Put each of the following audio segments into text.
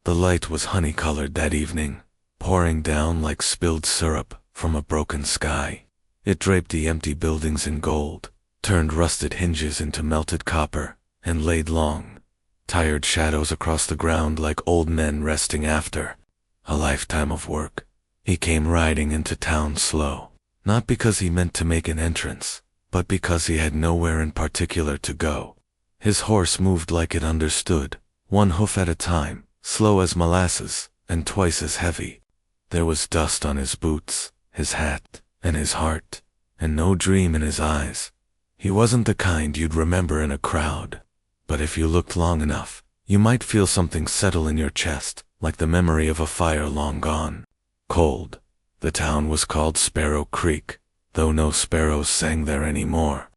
The light was honey-colored that evening, pouring down like spilled syrup from a broken sky. It draped the empty buildings in gold, turned rusted hinges into melted copper, and laid long, tired shadows across the ground like old men resting after a lifetime of work. He came riding into town slow, not because he meant to make an entrance, but because he had nowhere in particular to go. His horse moved like it understood, one hoof at a time, slow as molasses, and twice as heavy. There was dust on his boots, his hat, and his heart, and no dream in his eyes. He wasn't the kind you'd remember in a crowd, but if you looked long enough, you might feel something settle in your chest, like the memory of a fire long gone. Cold. The town was called Sparrow Creek, though no sparrows sang there anymore.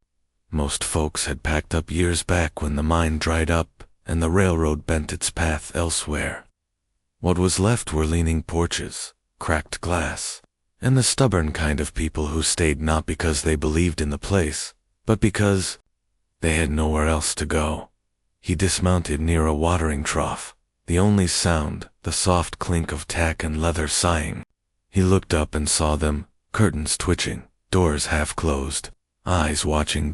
Most folks had packed up years back when the mine dried up and the railroad bent its path elsewhere. What was left were leaning porches, cracked glass, and the stubborn kind of people who stayed not because they believed in the place, but because they had nowhere else to go. He dismounted near a watering trough, the only sound, the soft clink of tack and leather sighing. He looked up and saw them, curtains twitching, doors half closed, eyes watching.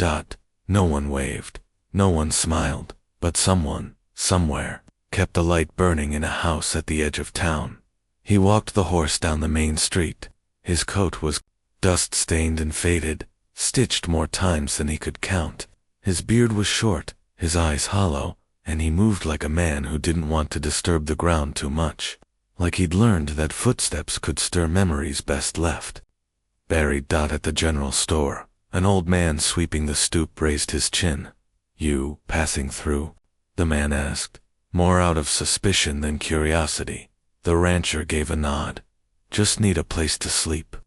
No one waved, no one smiled, but someone, somewhere, kept the light burning in a house at the edge of town. He walked the horse down the main street. His coat was dust-stained and faded, stitched more times than he could count. His beard was short, his eyes hollow, and he moved like a man who didn't want to disturb the ground too much, like he'd learned that footsteps could stir memories best left. Buried. At the general store, an old man sweeping the stoop raised his chin. "You passing through?" the man asked, more out of suspicion than curiosity. The rancher gave a nod. "Just need a place to sleep."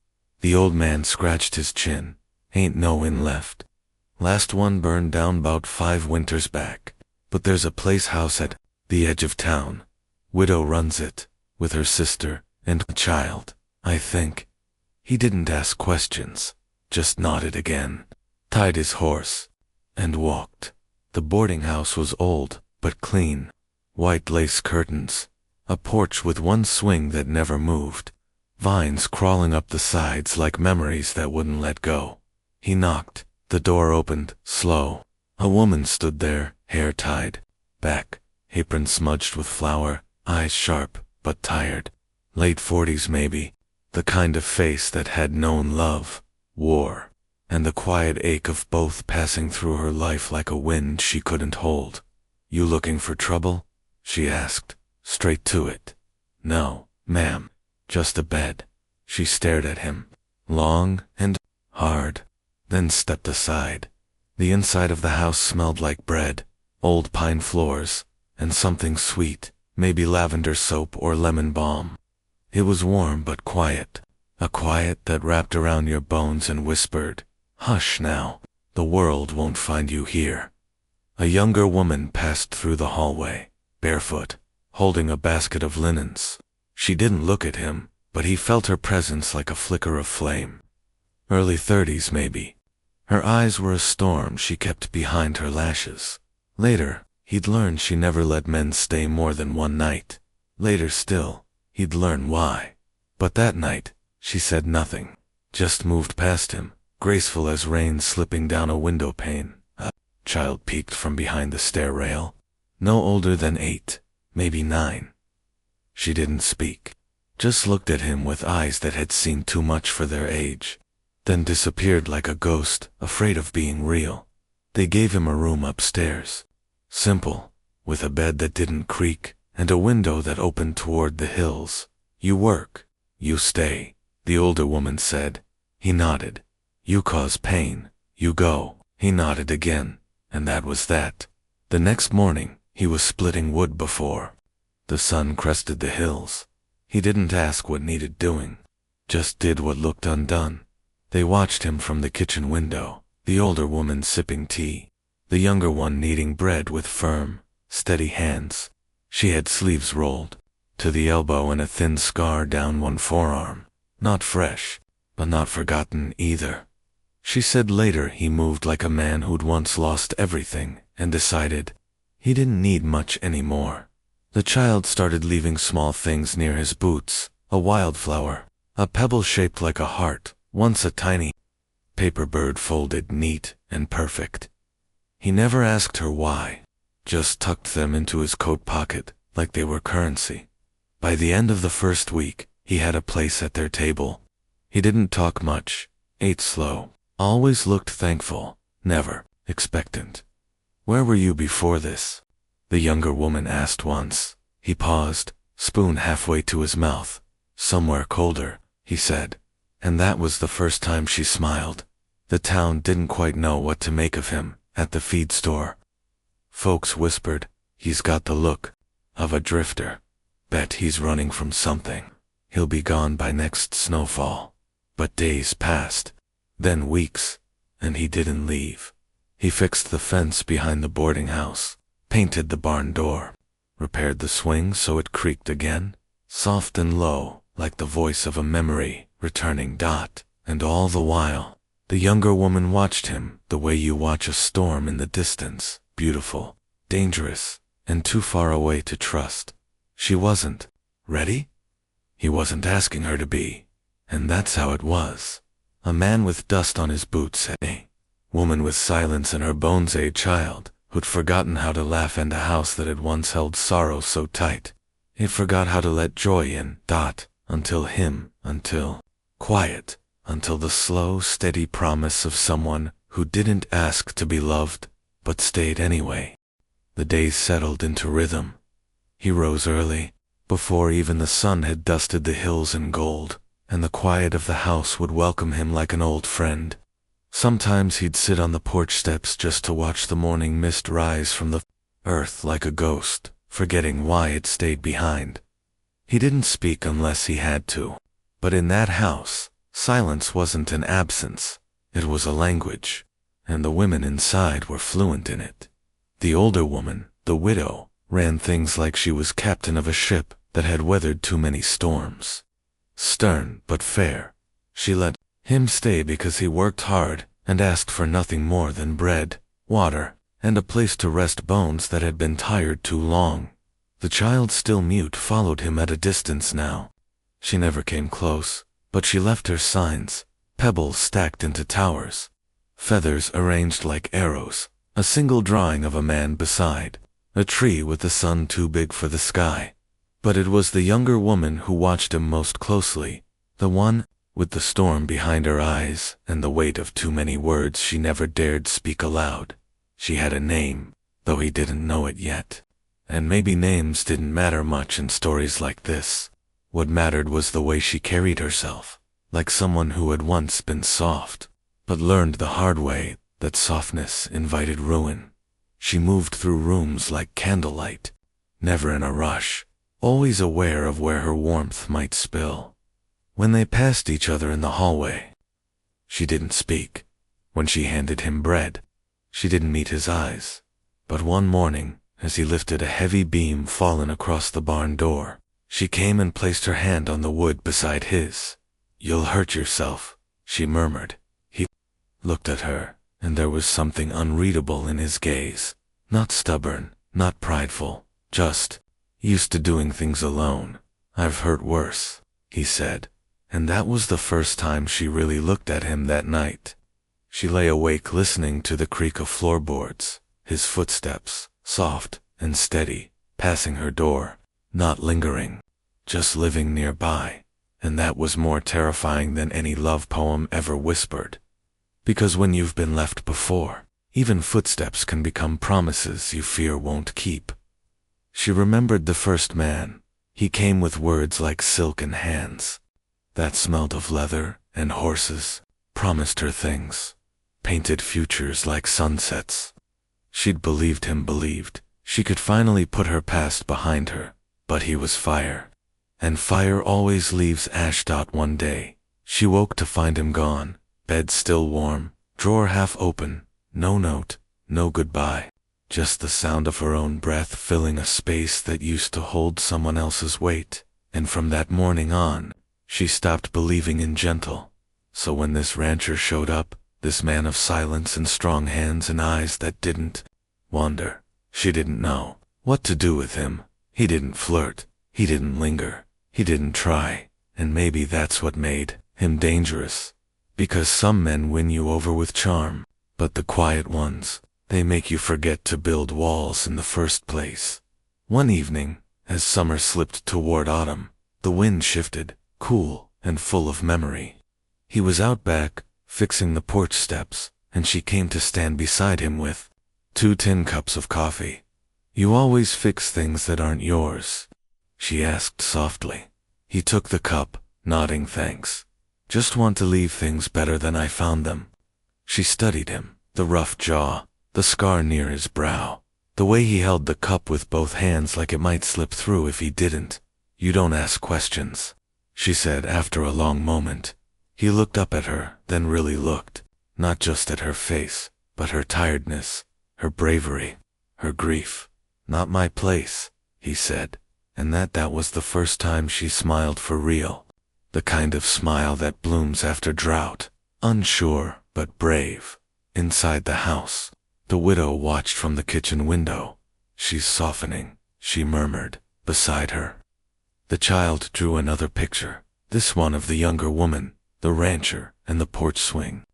The old man scratched his chin. "Ain't no inn left. Last one burned down 'bout 5 winters back. But there's a place house at the edge of town. Widow runs it, with her sister and a child, I think." He didn't ask questions, just nodded again, tied his horse, and walked. The boarding house was old, but clean. White lace curtains, a porch with one swing that never moved, vines crawling up the sides like memories that wouldn't let go. He knocked. The door opened, slow. A woman stood there, hair tied back, apron smudged with flour, eyes sharp, but tired. Late 40s maybe, the kind of face that had known love, war, and the quiet ache of both passing through her life like a wind she couldn't hold. "You looking for trouble?" she asked, straight to it. "No, ma'am, just a bed." She stared at him, long and hard, then stepped aside. The inside of the house smelled like bread, old pine floors, and something sweet, maybe lavender soap or lemon balm. It was warm but quiet, a quiet that wrapped around your bones and whispered, "Hush now, the world won't find you here." A younger woman passed through the hallway, barefoot, holding a basket of linens. She didn't look at him, but he felt her presence like a flicker of flame. Early 30s maybe. Her eyes were a storm she kept behind her lashes. Later, he'd learn she never let men stay more than one night. Later still, he'd learn why. But that night, she said nothing, just moved past him, graceful as rain slipping down a window pane. A child peeked from behind the stair rail, no older than 8, maybe 9. She didn't speak, just looked at him with eyes that had seen too much for their age, then disappeared like a ghost, afraid of being real. They gave him a room upstairs. Simple, with a bed that didn't creak, and a window that opened toward the hills. "You work, you stay," the older woman said. He nodded. "You cause pain, you go." He nodded again, and that was that. The next morning, he was splitting wood before the sun crested the hills. He didn't ask what needed doing, just did what looked undone. They watched him from the kitchen window, the older woman sipping tea, the younger one kneading bread with firm, steady hands. She had sleeves rolled to the elbow and a thin scar down one forearm. Not fresh, but not forgotten either. She said later he moved like a man who'd once lost everything and decided he didn't need much anymore. The child started leaving small things near his boots, a wildflower, a pebble shaped like a heart, once a tiny paper bird folded neat and perfect. He never asked her why, just tucked them into his coat pocket like they were currency. By the end of the first week, he had a place at their table. He didn't talk much, ate slow, always looked thankful, never expectant. "Where were you before this?" the younger woman asked once. He paused, spoon halfway to his mouth. "Somewhere colder," he said. And that was the first time she smiled. The town didn't quite know what to make of him at the feed store. Folks whispered, "He's got the look of a drifter. Bet he's running from something. He'll be gone by next snowfall." But days passed, then weeks, and he didn't leave. He fixed the fence behind the boarding house, painted the barn door, repaired the swing so it creaked again, soft and low, like the voice of a memory returning. And all the while, the younger woman watched him the way you watch a storm in the distance, beautiful, dangerous, and too far away to trust. She wasn't ready. He wasn't asking her to be, and that's how it was. A man with dust on his boots, a woman with silence in her bones, a child who'd forgotten how to laugh, and a house that had once held sorrow so tight it forgot how to let joy in. Until quiet, until the slow, steady promise of someone who didn't ask to be loved, but stayed anyway. The days settled into rhythm. He rose early, before even the sun had dusted the hills in gold, and the quiet of the house would welcome him like an old friend. Sometimes he'd sit on the porch steps just to watch the morning mist rise from the earth like a ghost, forgetting why it stayed behind. He didn't speak unless he had to. But in that house, silence wasn't an absence, it was a language, and the women inside were fluent in it. The older woman, the widow, ran things like she was captain of a ship that had weathered too many storms. Stern but fair, she let him stay because he worked hard and asked for nothing more than bread, water, and a place to rest bones that had been tired too long. The child, still mute, followed him at a distance now. She never came close, but she left her signs, pebbles stacked into towers, feathers arranged like arrows, a single drawing of a man beside, a tree with the sun too big for the sky. But it was the younger woman who watched him most closely, the one with the storm behind her eyes and the weight of too many words she never dared speak aloud. She had a name, though he didn't know it yet. And maybe names didn't matter much in stories like this. What mattered was the way she carried herself, like someone who had once been soft, but learned the hard way that softness invited ruin. She moved through rooms like candlelight, never in a rush, always aware of where her warmth might spill. When they passed each other in the hallway, she didn't speak. When she handed him bread, she didn't meet his eyes. But one morning, as he lifted a heavy beam fallen across the barn door, she came and placed her hand on the wood beside his. "You'll hurt yourself," she murmured. He looked at her, and there was something unreadable in his gaze. Not stubborn, not prideful, just used to doing things alone. "I've hurt worse," he said. And that was the first time she really looked at him that night. She lay awake listening to the creak of floorboards, his footsteps, soft and steady, passing her door, not lingering, just living nearby. And that was more terrifying than any love poem ever whispered. Because when you've been left before, even footsteps can become promises you fear won't keep. She remembered the first man. He came with words like silken hands that smelled of leather and horses, promised her things, painted futures like sunsets. She'd believed him, believed she could finally put her past behind her, but he was fire. And fire always leaves ash. One day, she woke to find him gone, bed still warm, drawer half open, no note, no goodbye, just the sound of her own breath filling a space that used to hold someone else's weight. And from that morning on, she stopped believing in gentle. So when this rancher showed up, this man of silence and strong hands and eyes that didn't wander, she didn't know what to do with him. He didn't flirt, he didn't linger, he didn't try, and maybe that's what made him dangerous. Because some men win you over with charm, but the quiet ones, they make you forget to build walls in the first place. One evening, as summer slipped toward autumn, the wind shifted, cool and full of memory. He was out back, fixing the porch steps, and she came to stand beside him with 2 tin cups of coffee. "You always fix things that aren't yours?" she asked softly. He took the cup, nodding thanks. "Just want to leave things better than I found them." She studied him, the rough jaw, the scar near his brow, the way he held the cup with both hands like it might slip through if he didn't. "You don't ask questions," she said after a long moment. He looked up at her, then really looked, not just at her face, but her tiredness, her bravery, her grief. "Not my place," he said, and that was the first time she smiled for real. The kind of smile that blooms after drought, unsure but brave. Inside the house, the widow watched from the kitchen window. "She's softening," she murmured, beside her. The child drew another picture, this one of the younger woman, the rancher, and the porch swing.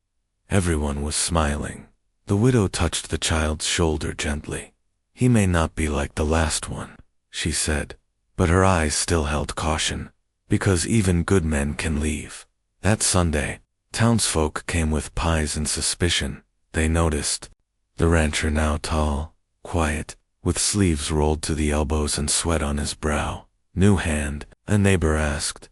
Everyone was smiling. The widow touched the child's shoulder gently. "He may not be like the last one," she said, but her eyes still held caution, because even good men can leave. That Sunday, townsfolk came with pies and suspicion. They noticed the rancher, now tall, quiet, with sleeves rolled to the elbows and sweat on his brow. "New hand?" a neighbor asked.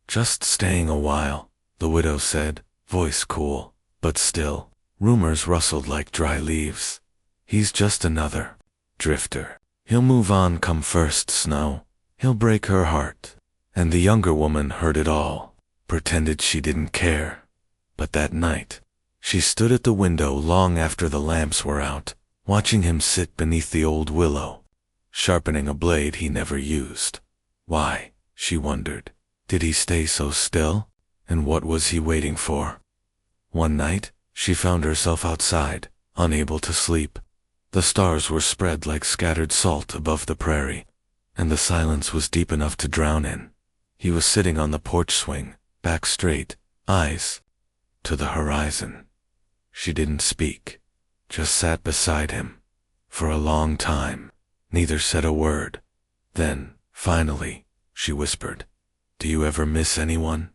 "Just staying a while," the widow said, voice cool, but still. Rumors rustled like dry leaves. "He's just another drifter. He'll move on come first snow. He'll break her heart." And the younger woman heard it all, pretended she didn't care. But that night, she stood at the window long after the lamps were out, watching him sit beneath the old willow, sharpening a blade he never used. Why, she wondered, did he stay so still? And what was he waiting for? One night, she found herself outside, unable to sleep. The stars were spread like scattered salt above the prairie, and the silence was deep enough to drown in. He was sitting on the porch swing, back straight, eyes to the horizon. She didn't speak, just sat beside him. For a long time, neither said a word. Then, finally, she whispered, "Do you ever miss anyone?"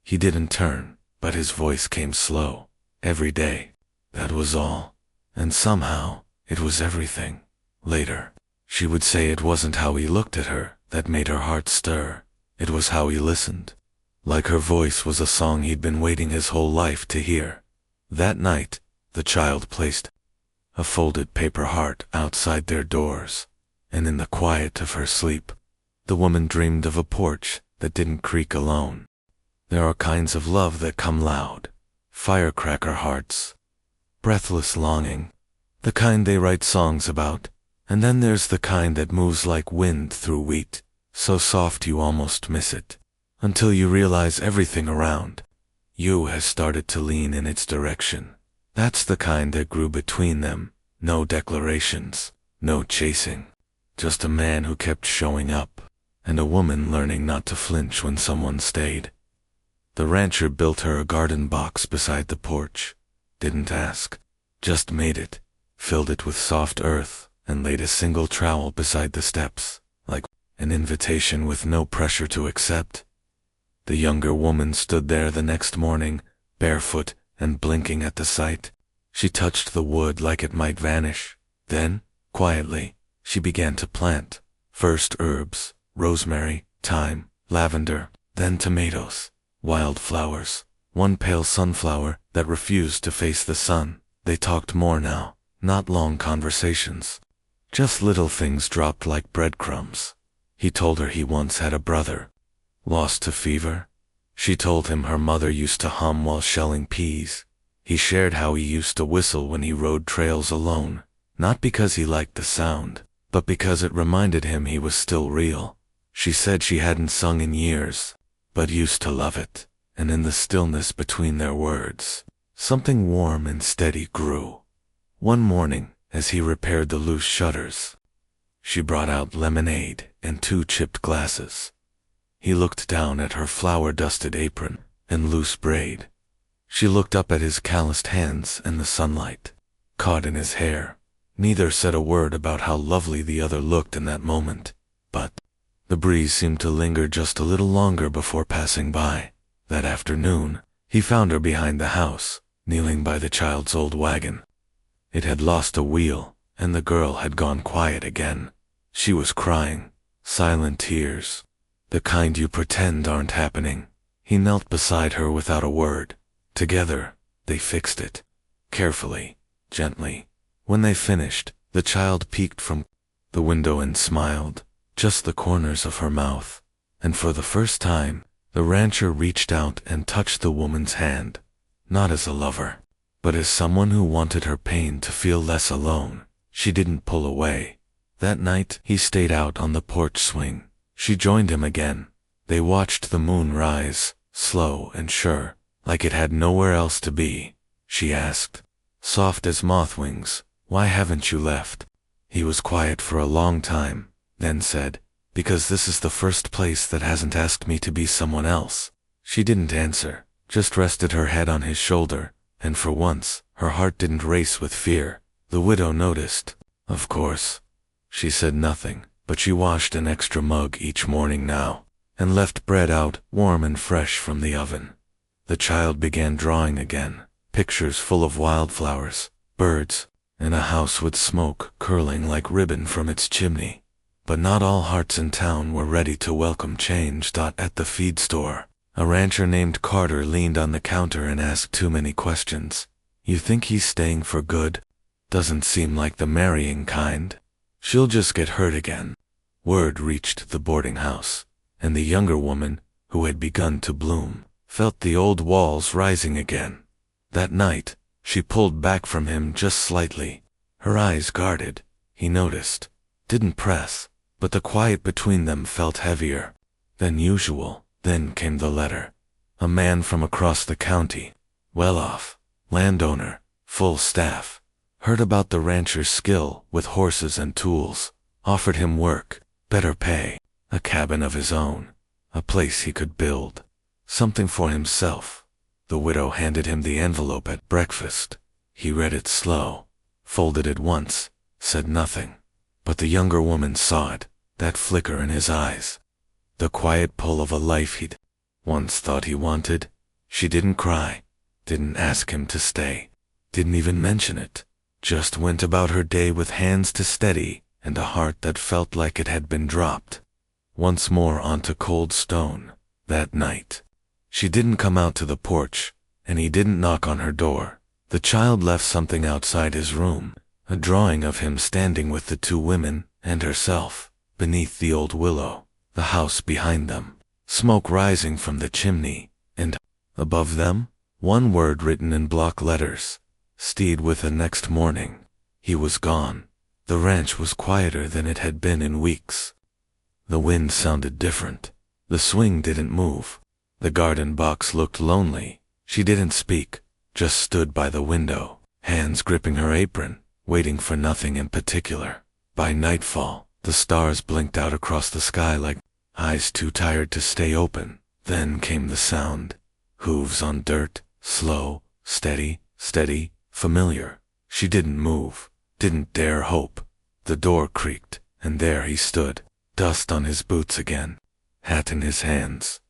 He didn't turn, but his voice came slow. "Every day." That was all. And somehow, it was everything. Later, she would say it wasn't how he looked at her that made her heart stir. It was how he listened. Like her voice was a song he'd been waiting his whole life to hear. That night, the child placed a folded paper heart outside their doors, and in the quiet of her sleep, the woman dreamed of a porch that didn't creak alone. There are kinds of love that come loud, firecracker hearts, breathless longing, the kind they write songs about, and then there's the kind that moves like wind through wheat, so soft you almost miss it, until you realize everything around you has started to lean in its direction. That's the kind that grew between them. No declarations, no chasing, just a man who kept showing up, and a woman learning not to flinch when someone stayed. The rancher built her a garden box beside the porch. Didn't ask, just made it, filled it with soft earth, and laid a single trowel beside the steps, like an invitation with no pressure to accept. The younger woman stood there the next morning, barefoot and blinking at the sight. She touched the wood like it might vanish. Then, quietly, she began to plant. First herbs, rosemary, thyme, lavender, then tomatoes, wildflowers, one pale sunflower that refused to face the sun. They talked more now, not long conversations. Just little things dropped like breadcrumbs. He told her he once had a brother, lost to fever. She told him her mother used to hum while shelling peas. He shared how he used to whistle when he rode trails alone, not because he liked the sound, but because it reminded him he was still real. She said she hadn't sung in years, but used to love it, and in the stillness between their words, something warm and steady grew. One morning, as he repaired the loose shutters, She brought out lemonade and 2 chipped glasses. He looked down at her flour-dusted apron and loose braid. She looked up at his calloused hands and the sunlight caught in his hair. Neither said a word about how lovely the other looked in that moment, but the breeze seemed to linger just a little longer before passing by. That afternoon, he found her behind the house, kneeling by the child's old wagon. It had lost a wheel, and the girl had gone quiet again. She was crying, silent tears, the kind you pretend aren't happening. He knelt beside her without a word. Together, they fixed it, carefully, gently. When they finished, the child peeked from the window and smiled, just the corners of her mouth. And for the first time, the rancher reached out and touched the woman's hand, not as a lover, but as someone who wanted her pain to feel less alone. She didn't pull away. That night, he stayed out on the porch swing. She joined him again. They watched the moon rise, slow and sure, like it had nowhere else to be. She asked, soft as moth wings, "Why haven't you left?" He was quiet for a long time, then said, "Because this is the first place that hasn't asked me to be someone else." She didn't answer, just rested her head on his shoulder, and for once, her heart didn't race with fear. The widow noticed. Of course. She said nothing, but she washed an extra mug each morning now, and left bread out, warm and fresh from the oven. The child began drawing again, pictures full of wildflowers, birds, and a house with smoke curling like ribbon from its chimney. But not all hearts in town were ready to welcome change. At the feed store, a rancher named Carter leaned on the counter and asked too many questions. "You think he's staying for good? Doesn't seem like the marrying kind. She'll just get hurt again." Word reached the boarding house, and the younger woman, who had begun to bloom, felt the old walls rising again. That night, she pulled back from him just slightly, her eyes guarded. He noticed, didn't press, but the quiet between them felt heavier than usual. Then came the letter. A man from across the county, well off, landowner, full staff, heard about the rancher's skill with horses and tools, offered him work, better pay, a cabin of his own, a place he could build, something for himself. The widow handed him the envelope at breakfast. He read it slow, folded it once, said nothing. But the younger woman saw it, that flicker in his eyes, the quiet pull of a life he'd once thought he wanted. She didn't cry, didn't ask him to stay, didn't even mention it, just went about her day with hands to steady and a heart that felt like it had been dropped once more onto cold stone. That night, she didn't come out to the porch, and he didn't knock on her door. The child left something outside his room, a drawing of him standing with the 2 women and herself, beneath the old willow, the house behind them, smoke rising from the chimney, and above them, one word written in block letters, "Steed with the next morning." He was gone. The ranch was quieter than it had been in weeks. The wind sounded different. The swing didn't move. The garden box looked lonely. She didn't speak, just stood by the window, hands gripping her apron, waiting for nothing in particular. By nightfall, the stars blinked out across the sky like eyes too tired to stay open. Then came the sound. Hooves on dirt, slow, steady, familiar. She didn't move, didn't dare hope. The door creaked, and there he stood, dust on his boots again, hat in his hands.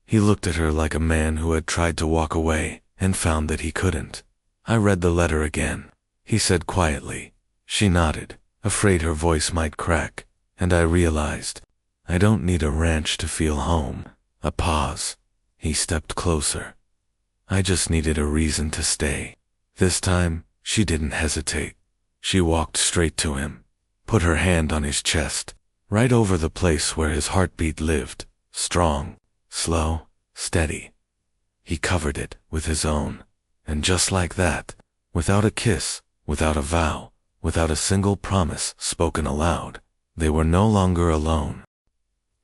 He looked at her like a man who had tried to walk away and found that he couldn't. "I read the letter again," he said quietly. She nodded, afraid her voice might crack, and I realized, I don't need a ranch to feel home. A pause. He stepped closer. I just needed a reason to stay. This time, she didn't hesitate. She walked straight to him, put her hand on his chest, right over the place where his heartbeat lived, strong, slow, steady. He covered it with his own, and just like that, without a kiss, without a vow, without a single promise spoken aloud, they were no longer alone.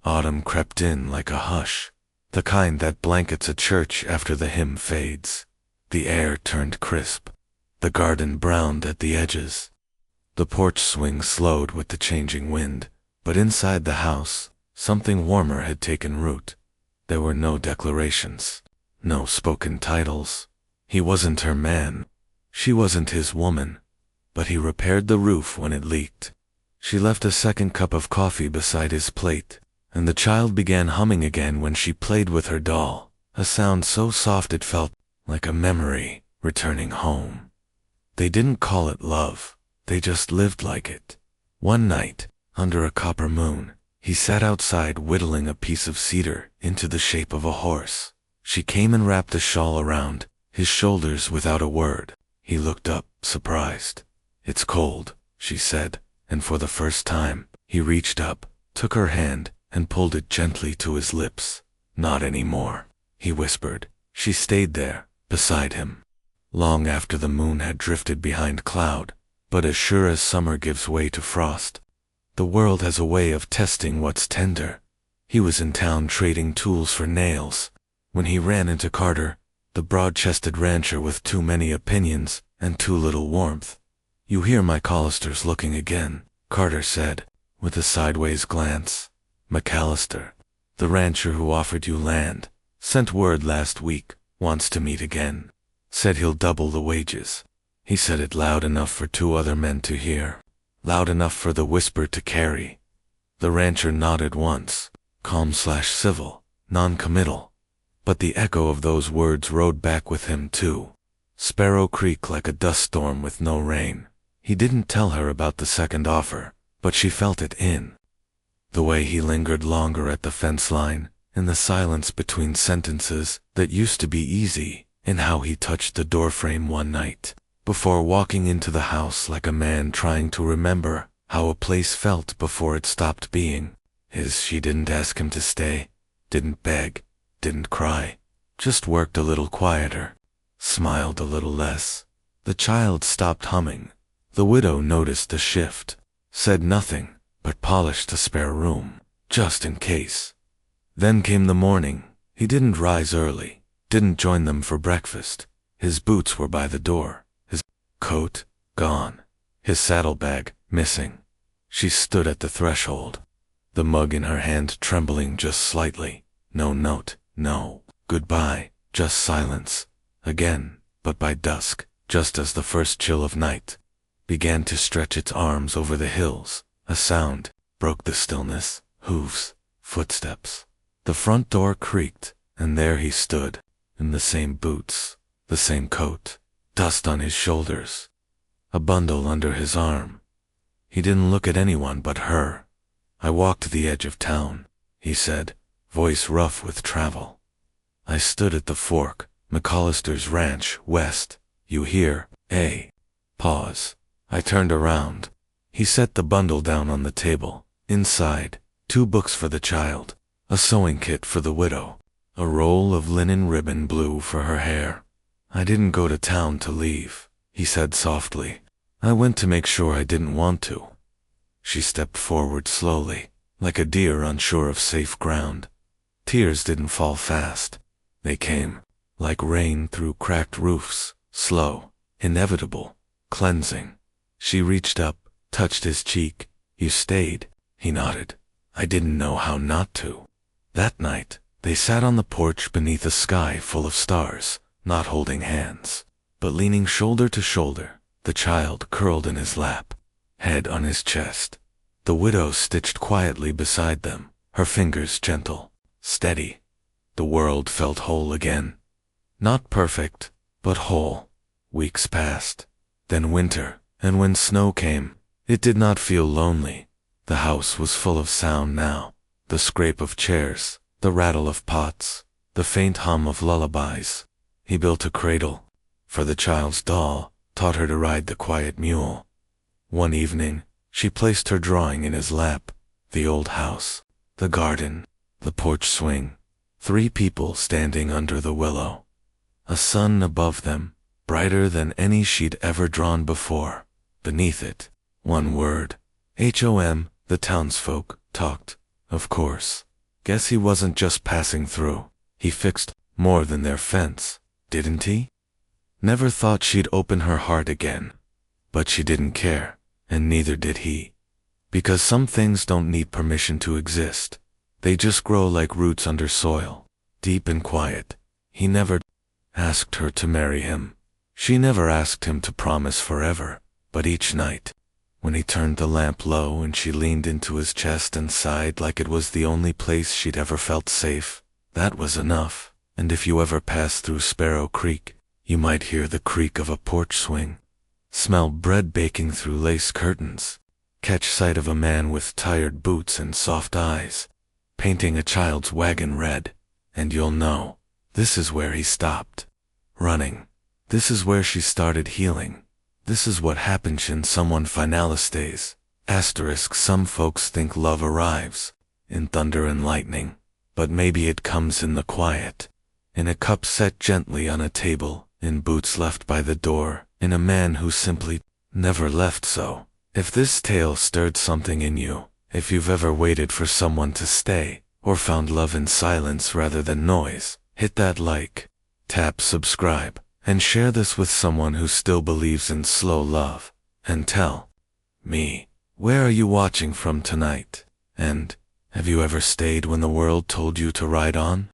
Autumn crept in like a hush, the kind that blankets a church after the hymn fades. The air turned crisp. The garden browned at the edges. The porch swing slowed with the changing wind, but inside the house, something warmer had taken root. There were no declarations, no spoken titles. He wasn't her man. She wasn't his woman. But he repaired the roof when it leaked. She left a second cup of coffee beside his plate, and the child began humming again when she played with her doll, a sound so soft it felt like a memory returning home. They didn't call it love, they just lived like it. One night, under a copper moon, he sat outside whittling a piece of cedar into the shape of a horse. She came and wrapped a shawl around his shoulders without a word. He looked up, surprised. "It's cold," she said, and for the first time, he reached up, took her hand, and pulled it gently to his lips. "Not anymore," he whispered. She stayed there, beside him, long after the moon had drifted behind cloud. But as sure as summer gives way to frost, the world has a way of testing what's tender. He was in town trading tools for nails, when he ran into Carter, the broad-chested rancher with too many opinions and too little warmth. "You hear McAllister's looking again," Carter said, with a sideways glance. "McAllister, the rancher who offered you land, sent word last week, wants to meet again. Said he'll double the wages." He said it loud enough for two other men to hear, loud enough for the whisper to carry. The rancher nodded once, calm/civil, non-committal. But the echo of those words rode back with him too. Sparrow Creek like a dust storm with no rain. He didn't tell her about the second offer, but she felt it in the way he lingered longer at the fence line, in the silence between sentences that used to be easy, in how he touched the doorframe one night, before walking into the house like a man trying to remember how a place felt before it stopped being his. She didn't ask him to stay, didn't beg, didn't cry, just worked a little quieter, smiled a little less. The child stopped humming. The widow noticed the shift, said nothing, but polished the spare room, just in case. Then came the morning. He didn't rise early, didn't join them for breakfast. His boots were by the door, his coat gone, his saddlebag missing. She stood at the threshold, the mug in her hand trembling just slightly. No note, no goodbye, just silence. Again, but by dusk, just as the first chill of night began to stretch its arms over the hills, a sound broke the stillness. Hooves, footsteps. The front door creaked, and there he stood, in the same boots, the same coat, dust on his shoulders, a bundle under his arm. He didn't look at anyone but her. "I walked to the edge of town," he said, voice rough with travel. "I stood at the fork, McAllister's ranch, west. You hear, eh?" Pause. I turned around. He set the bundle down on the table. Inside, 2 books for the child, a sewing kit for the widow, a roll of linen ribbon blue for her hair. "I didn't go to town to leave," he said softly. "I went to make sure I didn't want to." She stepped forward slowly, like a deer unsure of safe ground. Tears didn't fall fast. They came, like rain through cracked roofs, slow, inevitable, cleansing. She reached up, touched his cheek. "You stayed," he nodded. "I didn't know how not to." That night, they sat on the porch beneath a sky full of stars, not holding hands, but leaning shoulder to shoulder, the child curled in his lap, head on his chest. The widow stitched quietly beside them, her fingers gentle, steady. The world felt whole again. Not perfect, but whole. Weeks passed. Then winter, and when snow came, it did not feel lonely. The house was full of sound now, the scrape of chairs, the rattle of pots, the faint hum of lullabies. He built a cradle for the child's doll, taught her to ride the quiet mule. One evening, she placed her drawing in his lap, the old house, the garden, the porch swing, 3 people standing under the willow. A sun above them, brighter than any she'd ever drawn before. Beneath it, 1 word, HOM. The townsfolk talked, of course. Guess he wasn't just passing through. He fixed more than their fence, didn't he? Never thought she'd open her heart again. But she didn't care. and neither did he. Because some things don't need permission to exist. They just grow like roots under soil, deep and quiet. He never asked her to marry him. She never asked him to promise forever, but each night, when he turned the lamp low and she leaned into his chest and sighed like it was the only place she'd ever felt safe, that was enough. And if you ever pass through Sparrow Creek, you might hear the creak of a porch swing, smell bread baking through lace curtains, catch sight of a man with tired boots and soft eyes, painting a child's wagon red, and you'll know, this is where he stopped running. This is where she started healing. This is what happens in someone finalis days. Asterisk, some folks think love arrives in thunder and lightning, but maybe it comes in the quiet, in a cup set gently on a table, in boots left by the door, in a man who simply never left. So, if this tale stirred something in you, if you've ever waited for someone to stay, or found love in silence rather than noise, hit that like, tap subscribe, and share this with someone who still believes in slow love. And tell me, where are you watching from tonight? And have you ever stayed when the world told you to ride on?